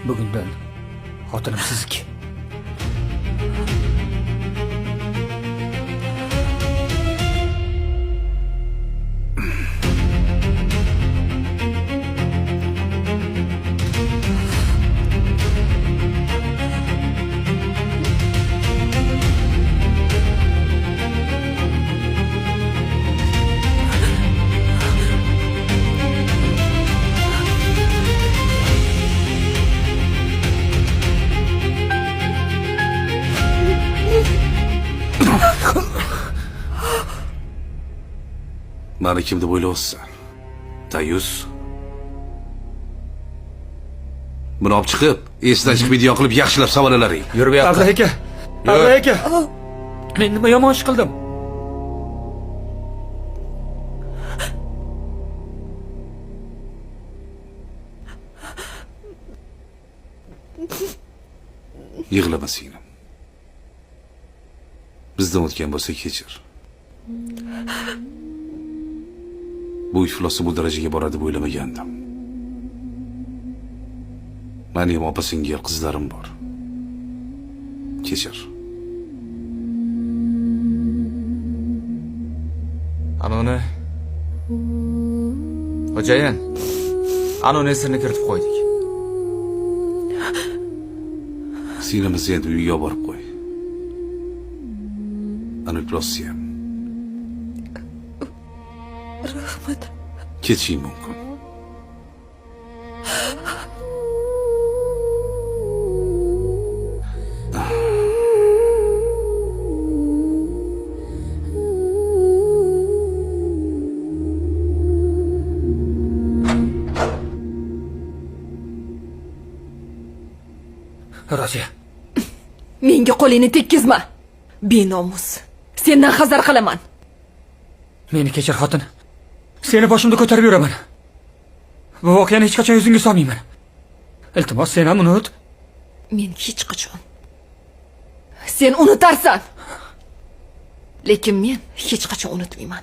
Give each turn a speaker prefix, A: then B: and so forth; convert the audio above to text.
A: Bugundan xotinim sizniki.
B: Mani kim deb o'ylayapsan? Tayus. Buni olib chiqib, esidan chiqmaydigan qilib yaxshilab savolalaring.
A: Yur bu yoqqa. Abdulla aka. Abdulla aka. Men nima yomon ish qildim?
B: Yig'lama singlim. Bizdan o'tgan bo'lsa kechir. Bu iflosi bu darajaga boradi deb o'ylamagandim. Mening opa-singil qizlarim bor. Kechir.
A: Anoni Xo'jayin, Anoni sirni kiritib qo'ydik.
B: Singlimizni endi uyiga borib qo'y. Anoplossiya.
C: Rahmat.
B: Ketishing mumkin.
A: Roziya.
C: Menga qo'lingni tekkizma. Benomus. Sendan hazar qilaman.
A: Meni kechir xotin. Seni boshimda ko'tarib yuraman. Bu voqeani hech qachon yuzingga solmayman. Iltimos, sen ham unut.
C: Men hech qachon. Sen unutarsan. Lekin men hech qachon unutmayman.